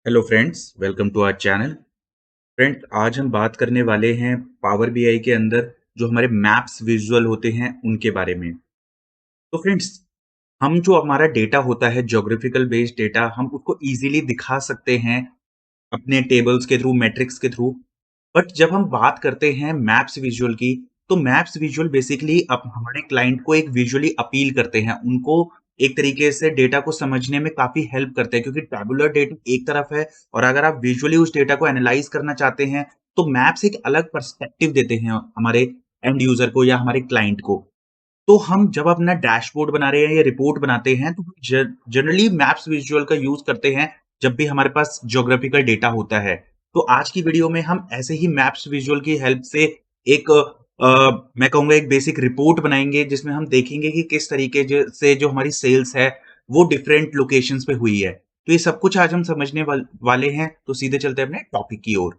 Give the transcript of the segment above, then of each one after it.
Hello friends, welcome to our channel. Friends, आज हम बात करने वाले हैं पावर बीआई के अंदर जो हमारे मैप्स विजुअल होते हैं उनके बारे में। तो फ्रेंड्स, हम जो हमारा डेटा होता है ज्योग्राफिकल बेस्ड डेटा, हम उसको इजीली दिखा सकते हैं अपने टेबल्स के थ्रू, मैट्रिक्स के थ्रू। बट जब हम बात करते हैं मैप्स विजुअल की, तो मैप्स विजुअल बेसिकली अब हमारे क्लाइंट को एक विजुअली अपील करते हैं। उनको एक तरीके से डेटा को समझने में काफ़ी हेल्प करते हैं, क्योंकि टैबुलर डेटा एक तरफ है और अगर आप विजुअली उस डेटा को एनालाइज़ करना चाहते हैं, तो मैप्स एक अलग पर्सपेक्टिव देते हैं हमारे एंड यूज़र को या हमारे क्लाइंट को। तो हम जब अपना डैशबोर्ड बना रहे हैं या रिपोर्ट बनाते हैं, तो जनरली मैप्स विजुअल का यूज़ करते हैं जब भी हमारे पास ज्योग्राफिकल डेटा होता है। तो आज की वीडियो में हम ऐसे ही मैप्स विजुअल की हेल्प से एक मैं कहूँगा एक बेसिक रिपोर्ट बनाएँगे, जिसमें हम देखेंगे कि किस तरीके से जो हमारी सेल्स है, वो डिफरेंट लोकेशंस पे हुई है। तो ये सब कुछ आज हम समझने वाले हैं, तो सीधे चलते हैं अपने टॉपिक की ओर।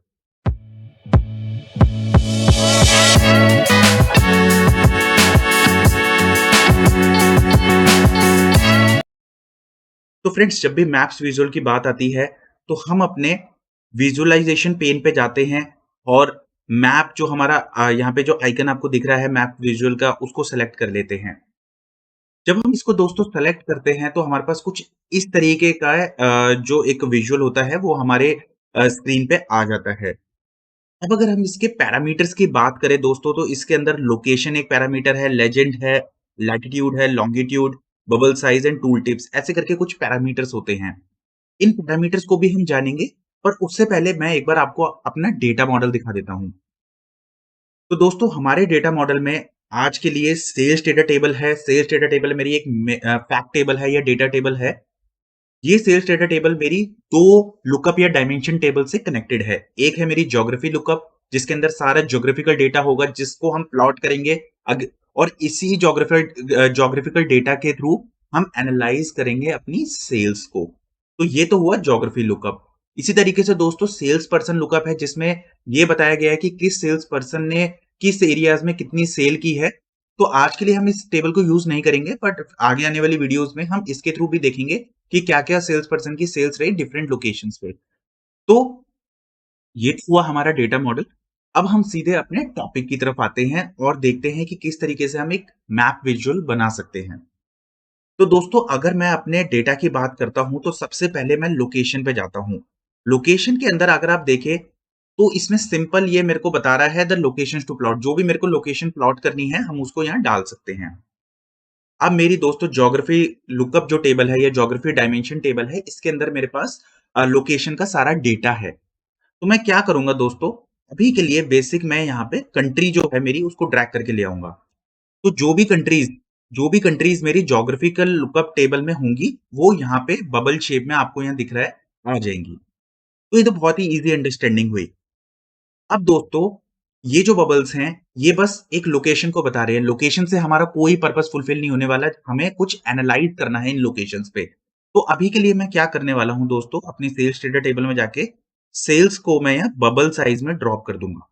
तो फ्रेंड्स, जब भी मैप्स विजुअल की बात आती है, तो हम अपने विजुअलाइजेशन पेन पे जाते हैं और मैप जो हमारा यहाँ पे जो आइकन आपको दिख रहा है मैप विजुअल का, उसको सेलेक्ट कर लेते हैं। जब हम इसको दोस्तों सेलेक्ट करते हैं, तो हमारे पास कुछ इस तरीके का जो एक विजुअल होता है, वो हमारे स्क्रीन पे आ जाता है। अब अगर हम इसके पैरामीटर्स की बात करें दोस्तों, तो इसके अंदर लोकेशन एक पैरामीटर है, लेजेंड है, लैटिट्यूड है, longitude, bubble size and tool tips, ऐसे करके कुछ पैरामीटर्स होते हैं। इन पैरामीटर्स को भी हम जानेंगे, पर उससे पहले मैं एक बार आपको अपना डेटा मॉडल दिखा देता हूँ। तो दोस्तों, हमारे डेटा मॉडल में आज के लिए सेल्स डेटा टेबल है। सेल्स डेटा टेबल मेरी एक फैक्ट टेबल है या डेटा टेबल है। ये सेल्स डेटा टेबल मेरी 2 लुकअप या डायमेंशन टेबल से कनेक्टेड है। एक है मेरी ज्योग्राफी लुकअप, जिसके अंदर सारा ज्योग्राफिकल डेटा होगा, जिसको हम प्लॉट करेंगे और इसी ज्योग्राफिकल डेटा के थ्रू हम एनालाइज करेंगे अपनी सेल्स को। तो ये तो हुआ ज्योग्राफी लुकअप। इसी तरीके से दोस्तों सेल्स पर्सन लुकअप है, जिसमें ये बताया गया है कि किस सेल्स पर्सन ने किस एरियाज में कितनी सेल की है। तो आज के लिए हम इस टेबल को यूज नहीं करेंगे, बट आगे आने वाली वीडियोस में हम इसके थ्रू भी देखेंगे कि क्या-क्या सेल्स पर्सन की सेल्स रही डिफरेंट लोकेशंस पे। तो ये तो हुआ हमारा डेटा मॉडल। अब हम सीधे अपने टॉपिक की तरफ आते हैं और देखते हैं कि किस तरीके से हम एक मैप विजुअल बना सकते हैं। तो दोस्तों, अगर मैं अपने डेटा की बात करता हूं, तो सबसे पहले मैं लोकेशन पे जाता हूं। लोकेशन के अंदर अगर आप देखें, तो इसमें सिंपल ये मेरे को बता रहा है द लोकेशंस टू प्लॉट। जो भी मेरे को लोकेशन प्लॉट करनी है, हम उसको यहाँ डाल सकते हैं। अब मेरी दोस्तों ज्योग्राफी लुकअप जो टेबल है या ज्योग्राफी डायमेंशन टेबल है, इसके अंदर मेरे पास लोकेशन का सारा डेटा है। तो मैं क्या करूंगा दोस्तों, अभी के लिए बेसिक मैं यहाँ पे कंट्री जो है मेरी उसको ड्रैग करके ले आऊंगा। तो जो भी कंट्रीज मेरी ज्योग्राफिकल लुकअप टेबल में होंगी, वो यहाँ पे बबल शेप में आपको यहाँ दिख रहा है आ जाएंगी। तो ये तो बहुत ही इजी अंडरस्टैंडिंग हुई। अब दोस्तों, ये जो बबल्स हैं, ये बस एक लोकेशन को बता रहे हैं। लोकेशन से हमारा कोई पर्पस फुलफिल नहीं होने वाला। हमें कुछ एनालाइज करना है इन लोकेशंस पे। तो अभी के लिए मैं क्या करने वाला हूं दोस्तों, अपनी सेल्स डेटा टेबल में जाके सेल्स को मैं यहाँ बबल साइज में ड्रॉप कर दूंगा।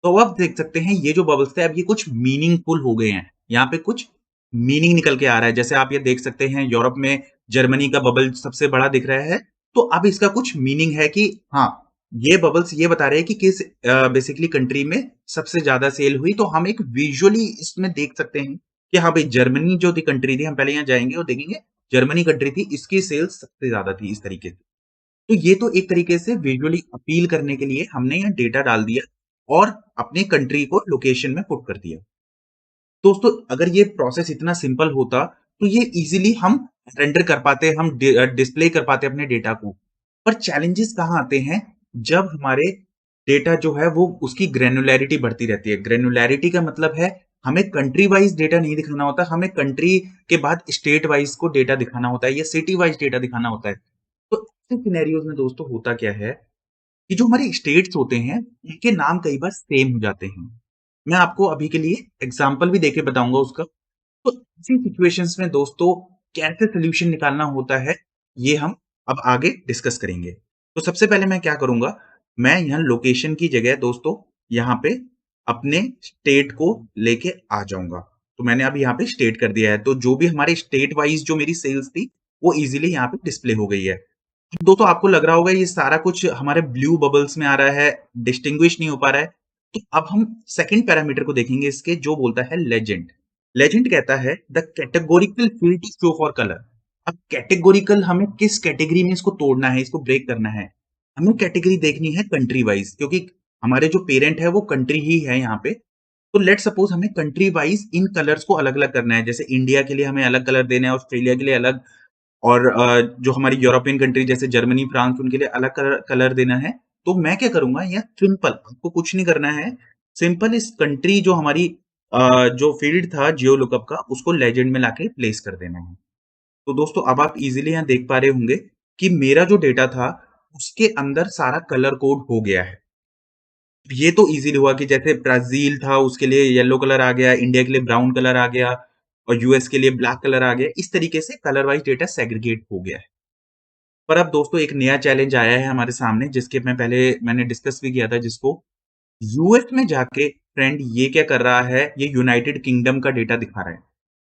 तो अब देख सकते हैं ये जो बबल्स थे, अब ये कुछ मीनिंगफुल हो गए हैं। यहाँ पे कुछ मीनिंग निकल के आ रहा है। जैसे आप ये देख सकते हैं, यूरोप में जर्मनी का बबल सबसे बड़ा दिख रहा है। तो अब इसका कुछ मीनिंग है कि हाँ, ये बबल्स ये बता रहे हैं कि किस बेसिकली कंट्री में सबसे ज्यादा सेल हुई। तो हम एक विजुअली इसमें देख सकते हैं कि हाँ भाई, जर्मनी जो थी कंट्री थी, हम पहले यहाँ जाएंगे और देखेंगे जर्मनी कंट्री थी, इसकी सेल्स सबसे ज्यादा थी इस तरीके से। तो ये तो एक तरीके से विजुअली अपील करने के लिए हमने यहाँ डेटा डाल दिया और अपने कंट्री को लोकेशन में पुट कर दिया। दोस्तों, अगर ये प्रोसेस इतना सिंपल होता, तो ये इजीली हम रेंडर कर पाते, हम डिस्प्ले कर पाते अपने डेटा को। पर चैलेंजेस कहाँ आते हैं, जब हमारे डेटा जो है वो उसकी ग्रैन्युलैरिटी बढ़ती रहती है। ग्रैन्युलैरिटी का मतलब है हमें कंट्री वाइज डेटा नहीं दिखाना होता, हमें कंट्री के बाद स्टेट वाइज को डेटा दिखाना होता है या सिटी वाइज डेटा दिखाना होता है। तो ऐसे सिनेरियोज में दोस्तों होता क्या है कि जो हमारे स्टेट्स होते हैं, उनके नाम कई बार सेम हो जाते हैं। मैं आपको अभी के लिए एग्जांपल भी देके बताऊंगा उसका। तो ऐसी सिचुएशंस में दोस्तों कैसे सोल्यूशन निकालना होता है, ये हम अब आगे डिस्कस करेंगे। तो सबसे पहले मैं क्या करूंगा, मैं यहाँ लोकेशन की जगह दोस्तों यहाँ पे अपने स्टेट को लेके आ जाऊंगा। तो मैंने अब यहाँ पे स्टेट कर दिया है, तो जो भी हमारे स्टेट वाइज जो मेरी सेल्स थी, वो इजीली यहाँ पे डिस्प्ले हो गई है। दोस्तों आपको लग रहा होगा ये सारा कुछ हमारे ब्लू बबल्स में आ रहा है, डिस्टिंग्विश नहीं हो पा रहा है। तो अब हम सेकंड पैरामीटर को देखेंगे इसके, जो बोलता है लेजेंड। लेजेंड कहता है the categorical field to show for colour. अब कैटेगोरिकल हमें किस कैटेगरी में इसको तोड़ना है, इसको ब्रेक करना है। हमें कैटेगरी देखनी है कंट्री वाइज, क्योंकि हमारे जो पेरेंट है वो कंट्री ही है यहाँ पे। तो लेट सपोज हमें कंट्री वाइज इन कलर्स को अलग अलग करना है, जैसे इंडिया के लिए हमें अलग कलर देना है, ऑस्ट्रेलिया के लिए अलग, और जो हमारी यूरोपियन कंट्री जैसे जर्मनी, फ्रांस, उनके लिए अलग कलर कलर देना है। तो मैं क्या करूँगा, यहाँ सिंपल आपको कुछ नहीं करना है। सिंपल इस कंट्री जो हमारी जो फ़ील्ड था जियो लुकअप का, उसको लेजेंड में लाके प्लेस कर देना है। तो दोस्तों अब आप इज़िली यहाँ देख पा रहे होंगे कि मेरा जो डेटा था, उसके अंदर सारा कलर कोड हो गया है। ये तो ईज़िली हुआ कि जैसे ब्राज़ील था उसके लिए येलो कलर आ गया, इंडिया के लिए ब्राउन कलर आ गया और यूएस के लिए ब्लैक कलर आ गया। इस तरीके से कलर वाइज़ डेटा सेग्रीगेट हो गया है। पर अब दोस्तों एक नया चैलेंज आया है हमारे सामने, जिसके मैंने डिस्कस भी किया था, जिसको यूएस में जाके फ्रेंड ये क्या कर रहा है, ये यूनाइटेड किंगडम का डेटा दिखा रहा है।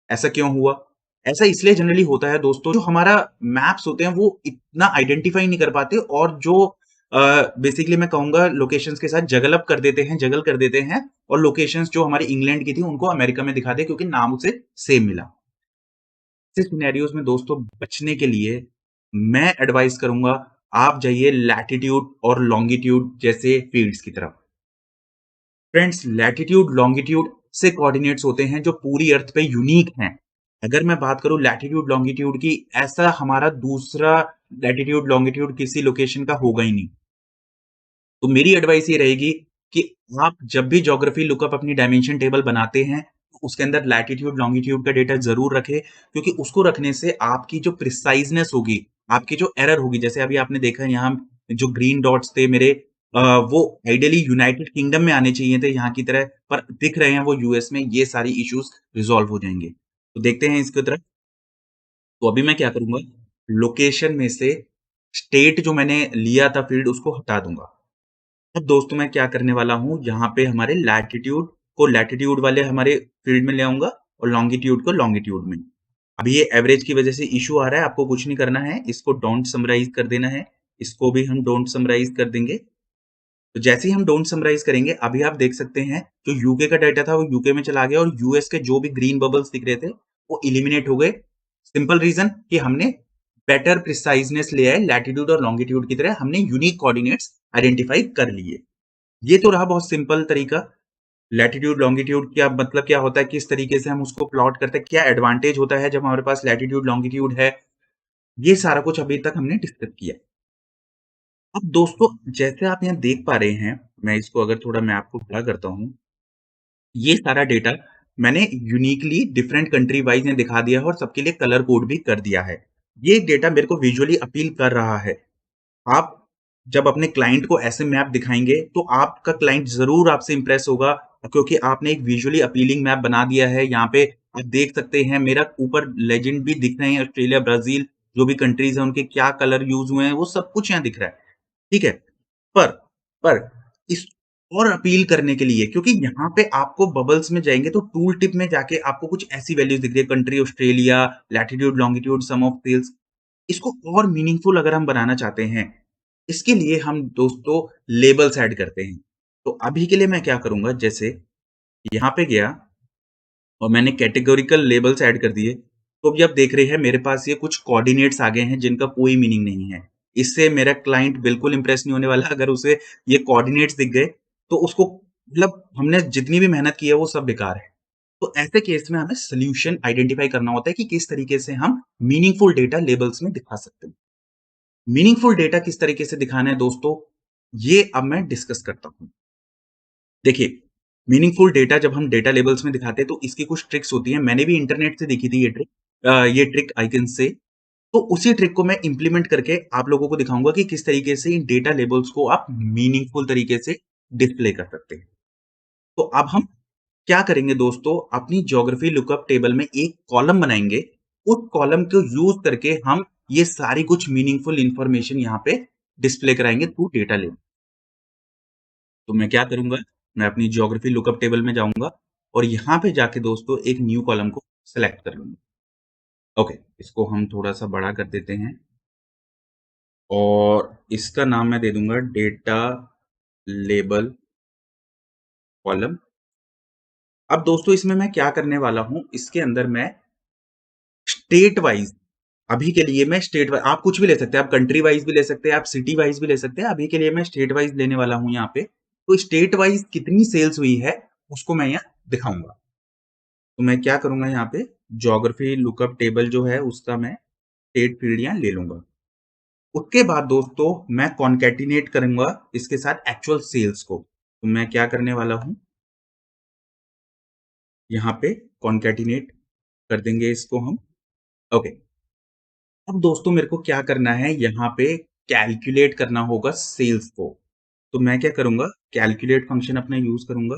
ऐसा क्यों हुआ? ऐसा इसलिए जनरली होता है दोस्तों, जो हमारा मैप्स होते हैं वो इतना आइडेंटिफाई नहीं कर पाते, और जो बेसिकली मैं कहूँगा लोकेशंस के साथ जगल कर देते हैं, और लोकेशंस जो हमारी इंग्लैंड की थी उनको अमेरिका में दिखा दिया, क्योंकि नाम उसे सेम मिला। ऐसे सिनेरियोज़ में दोस्तों बचने के लिए मैं एडवाइस करूँगा, आप जाइए लैटिट्यूड और लॉन्गिट्यूड जैसे फ़ील्ड्स की तरफ। फ्रेंड्स, लैटिट्यूड, लॉन्गिट्यूड से कोऑर्डिनेट्स होते हैं जो पूरी अर्थ पे यूनिक हैं। अगर मैं बात करूँ लैटिट्यूड, लॉन्गिट्यूड की, ऐसा हमारा दूसरा लैटिट्यूड, लॉन्गिट्यूड किसी लोकेशन का होगा ही नहीं। तो मेरी एडवाइस ये रहेगी कि आप जब भी ज्योग्राफी लुकअप अपनी डायमेंशन टेबल बनाते हैं, तो उसके अंदर लैटिट्यूड, लॉन्गिट्यूड का डेटा ज़रूर रखें, क्योंकि उसको रखने से आपकी जो प्रिसाइज़नेस होगी, आपकी जो एरर होगी, जैसे अभी आपने देखा यहाँ जो ग्रीन डॉट्स थे मेरे, वो आइडियली यूनाइटेड किंगडम में आने चाहिए थे यहाँ की तरह, पर दिख रहे हैं वो यूएस में, ये सारी इश्यूज़ रिज़ॉल्व हो जाएँगे। तो देखते हैं इसकी तरफ। तो अभी मैं क्या करूँगा, लोकेशन में से स्टेट जो मैंने लिया था फ़ील्ड, उसको हटा दूँगा। अब दोस्तों मैं क्या करने वाला हूँ, यहाँ पे हमारे लैटिट्यूड को लैटिट्यूड वाले हमारे फ़ील्ड में ले आऊँगा और लॉन्गिट्यूड को लॉन्गिट्यूड में। अभी ये एवरेज की वज़ह से इश्यू आ रहा है, आपको कुछ नहीं करना है, इसको डोंट समराइज़ कर देना है। इसको भी हम डोंट समराइज़ कर देंगे। तो जैसे ही हम डोंट समराइज़ करेंगे, अभी आप देख सकते हैं जो यूके का डाटा था वो यूके में चला गया, और यूएस के जो भी ग्रीन बबल्स दिख रहे थे, वो एलिमिनेट हो गए। सिंपल रीज़न कि हमने बेटर प्रिसाइज़नेस ले आए, लैटिट्यूड और लॉन्गिट्यूड की तरह हमने यूनिक कोऑर्डिनेट्स आइडेंटिफ़ाई कर लिए। ये तो रहा बहुत सिंपल तरीका। लैटिट्यूड, लॉन्गिट्यूड क्या मतलब क्या होता है, किस तरीके से हम उसको प्लॉट करते हैं, क्या एडवांटेज होता है जब हमारे पास लैटिट्यूड, लॉन्गिट्यूड है, ये सारा कुछ अभी तक हमने डिस्कस किया। अब दोस्तों जैसे आप यहाँ देख पा रहे हैं, मैं इसको अगर थोड़ा मैप को बड़ा करता हूँ, ये सारा डेटा मैंने यूनिकली डिफरेंट कंट्री वाइज़ में दिखा दिया है और सबके लिए कलर कोड भी कर दिया है। ये डेटा मेरे को विजुअली अपील कर रहा है। आप जब अपने क्लाइंट को ऐसे मैप दिखाएँगे, तो आपका क्लाइंट ज़रूर आपसे इम्प्रेस होगा, क्योंकि आपने एक विजुअली अपीलिंग मैप बना दिया है। यहाँ पे आप देख सकते हैं, मेरा ऊपर लेजेंड भी दिख रहे हैं, ऑस्ट्रेलिया, ब्राज़ील, जो भी कंट्रीज़ हैं, उनके क्या कलर यूज़ हुए हैं, वो सब कुछ यहाँ दिख रहा है। ठीक है? पर पर इस और अपील करने के लिए, क्योंकि यहाँ पे आपको बबल्स में जाएँगे तो टूल टिप में जाके आपको कुछ ऐसी वैल्यूज़ दिख रही है, country Australia, latitude, longitude, sum of sales. इसको और मीनिंगफुल अगर हम बनाना चाहते हैं, इसके लिए हम दोस्तों लेबल्स ऐड करते हैं। तो अभी के लिए मैं क्या करूँगा, जैसे यहाँ पे गया और मैंने कैटेगोरिकल लेबल्स ऐड कर दिए। तो अभी आप देख रहे हैं मेरे पास ये कुछ कोऑर्डिनेट्स आ गए हैं जिनका कोई मीनिंग नहीं है। इससे मेरा क्लाइंट बिल्कुल इंप्रेस नहीं होने वाला, अगर उसे ये कोऑर्डिनेट्स दिख गए, तो उसको मतलब हमने जितनी भी मेहनत की है वो सब बेकार है। तो ऐसे केस में हमें सॉल्यूशन आइडेंटिफाई करना होता है कि किस तरीके से हम मीनिंगफुल डेटा लेबल्स में दिखा सकते हैं। मीनिंगफुल डेटा किस तरीके से दिखाना है दोस्तों, ये अब मैं डिस्कस करता हूँ। देखिए, मीनिंगफुल डेटा जब हम डेटा लेबल्स में दिखाते हैं तो इसकी कुछ ट्रिक्स होती हैं। मैंने भी इंटरनेट से देखी थी ये ट्रिक आइकन्स से। तो उसी ट्रिक को मैं इम्प्लीमेंट करके आप लोगों को दिखाऊँगा कि किस तरीके से इन डेटा लेबल्स को आप मीनिंगफुल तरीके से डिस्प्ले कर सकते हैं। तो अब हम क्या करेंगे दोस्तों, अपनी ज्योग्राफी लुकअप टेबल में एक कॉलम बनाएँगे। उस कॉलम को यूज़ करके हम ये सारी कुछ मीनिंगफुल इन्फॉर्मेशन यहाँ पे डिस्प्ले कराएँगे थ्रू डेटा लेबल। तो मैं क्या करूँगा, मैं अपनी ज्योग्राफी लुकअप टेबल में जाऊँगा और यहाँ पे जाके दोस्तों एक न्यू कॉलम को सेलेक्ट कर लूँगा। ओके, इसको हम थोड़ा-सा बड़ा कर देते हैं और इसका नाम मैं दे दूंगा डेटा लेबल कॉलम। अब दोस्तों इसमें मैं क्या करने वाला हूं, इसके अंदर मैं स्टेट वाइज, अभी के लिए मैं स्टेट वाइज, आप कुछ भी ले सकते हैं, आप कंट्री वाइज भी ले सकते हैं, आप सिटी वाइज भी ले सकते हैं, अभी के लिए मैं स्टेट वाइज लेने वाला हूं यहाँ पे। तो स्टेट वाइज कितनी सेल्स हुई है उसको मैं यहाँ दिखाऊंगा। तो मैं क्या करूंगा, यहाँ पे ज्योग्राफी लुकअप टेबल जो है उसका मैं स्टेट फील्ड यहाँ ले लूंगा। उसके बाद दोस्तों मैं कॉन्केटिनेट करूंगा इसके साथ एक्चुअल सेल्स को। तो मैं क्या करने वाला हूं, यहाँ पे कॉन्केटिनेट कर देंगे इसको हम। ओके, अब दोस्तों मेरे को क्या करना है, यहाँ पे कैलकुलेट करना होगा सेल्स को। तो मैं क्या करूंगा, कैलकुलेट फंक्शन अपना यूज करूंगा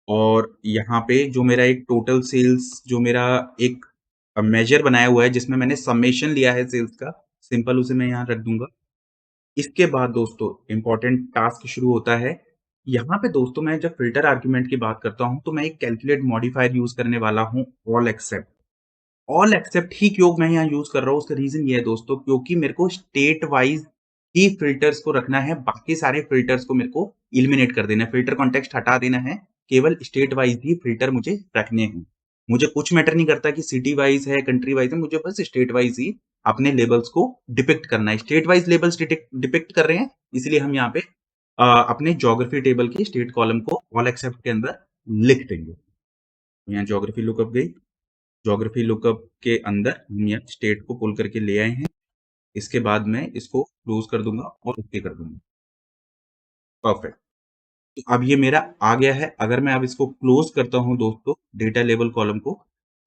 और यहाँ पे जो मेरा एक टोटल सेल्स, जो मेरा एक मेजर बनाया हुआ है जिसमें मैंने समेशन लिया है सेल्स का, सिंपल उसे मैं यहाँ रख दूंगा। इसके बाद दोस्तों इंपॉर्टेंट टास्क शुरू होता है। यहाँ पे दोस्तों मैं जब फिल्टर आर्ग्यूमेंट की बात करता हूँ तो मैं एक कैलकुलेट मॉडिफायर यूज करने वाला हूँ, ऑल एक्सेप्ट। ऑल एक्सेप्ट ही क्यों मैं यहाँ यूज कर रहा हूँ, उसका रीजन ये है दोस्तों, क्योंकि मेरे को स्टेट वाइज ही फिल्टर्स को रखना है, बाकी सारे फिल्टर्स को मेरे को इलिमिनेट कर देना है, फिल्टर कॉन्टेक्स्ट हटा देना है, केवल स्टेट वाइज ही फिल्टर मुझे रखने हैं। मुझे कुछ मैटर नहीं करता कि सिटी वाइज है कंट्री वाइज है, मुझे बस स्टेट वाइज ही अपने लेबल्स को डिपिक्ट करना है। स्टेट वाइज लेबल्स डिपिक्ट कर रहे हैं, इसलिए हम यहाँ पे अपने ज्योग्राफी टेबल की स्टेट कॉलम को ऑल एक्सेप्ट के अंदर लिख देंगे। यहाँ ज्योग्राफी लुकअप गई, ज्योग्राफी लुकअप के अंदर हम यहाँ स्टेट को पुल करके ले आए हैं। इसके बाद मैं इसको क्लोज कर दूंगा और ओके कर दूंगा। परफेक्ट, तो अब ये मेरा आ गया है। अगर मैं अब इसको क्लोज करता हूं दोस्तों डेटा लेबल कॉलम को,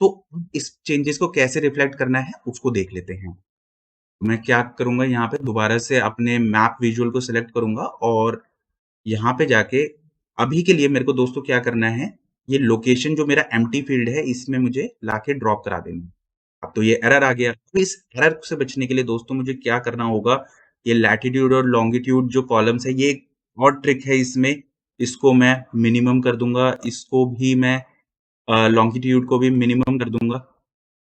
तो इस चेंजेस को कैसे रिफ्लेक्ट करना है उसको देख लेते हैं। तो मैं क्या करूंगा, यहाँ पे दोबारा से अपने मैप विजुअल को सिलेक्ट करूंगा और यहाँ पे जाके अभी के लिए मेरे को दोस्तों क्या करना है, ये लोकेशन जो मेरा एम्प्टी फील्ड है इसमें मुझे लाके ड्रॉप करा देना है। अब तो ये एरर आ गया, तो इस एरर से बचने के लिए दोस्तों मुझे क्या करना होगा, ये लैटिट्यूड और लॉन्गिट्यूड जो कॉलम्स है, ये एक और ट्रिक है इसमें, इसको मैं मिनिमम कर दूंगा, इसको भी मैं लॉन्गिट्यूड को भी मिनिमम कर दूंगा।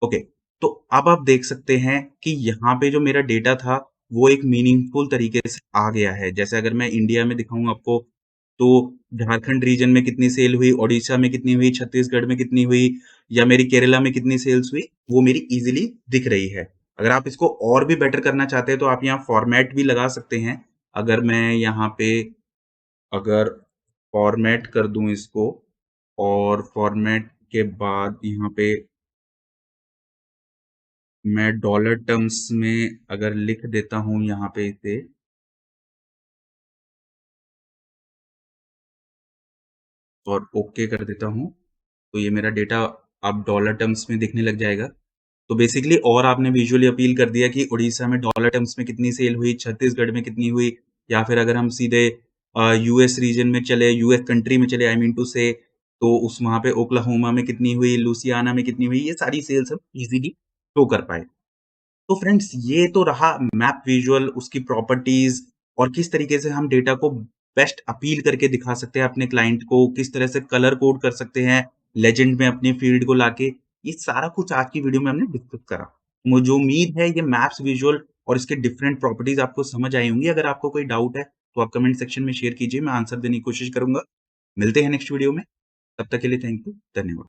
ओके, तो अब आप देख सकते हैं कि यहाँ पे जो मेरा डेटा था वो एक मीनिंगफुल तरीके से आ गया है। जैसे अगर मैं इंडिया में दिखाऊं आपको, तो झारखंड रीजन में कितनी सेल हुई, ओडिशा में कितनी हुई, छत्तीसगढ़ में कितनी हुई, या मेरी केरला में कितनी सेल्स हुई, वो मेरी इजीली दिख रही है। अगर आप इसको और भी बेटर करना चाहते हैं तो आप यहाँ फॉर्मेट भी लगा सकते हैं। अगर मैं यहाँ पे अगर फॉर्मेट कर दूं इसको, और फॉर्मेट के बाद यहाँ पे मैं डॉलर टर्म्स में अगर लिख देता हूं यहाँ पे इसे, और ओके कर देता हूं, तो ये मेरा डेटा अब डॉलर टर्म्स में दिखने लग जाएगा। तो बेसिकली और आपने विजुअली अपील कर दिया कि उड़ीसा में डॉलर टर्म्स में कितनी सेल हुई, छत्तीसगढ़ में कितनी हुई, या फिर अगर हम सीधे यूएस रीजन में चले, यूएस कंट्री में चले, आई मीन टू से, तो उस वहां पे ओक्लाहोमा में कितनी हुई, लुसियाना में कितनी हुई, ये सारी सेल्स हम इजीली शो कर पाए। तो फ्रेंड्स ये तो रहा मैप विजुअल, उसकी प्रॉपर्टीज, और किस तरीके से हम डेटा को बेस्ट अपील करके दिखा सकते हैं अपने क्लाइंट को, किस तरह से कलर कोड कर सकते हैं लेजेंड में अपने फील्ड को लाके, ये सारा कुछ आज की वीडियो में हमने डिस्कस करा। मुझे उम्मीद है ये मैप्स विजुअल और इसके डिफरेंट प्रॉपर्टीज आपको समझ आई होंगी। अगर आपको कोई डाउट है तो आप कमेंट सेक्शन में शेयर कीजिए, मैं आंसर देने की कोशिश करूंगा। मिलते हैं नेक्स्ट वीडियो में, तब तक के लिए थैंक यू, धन्यवाद।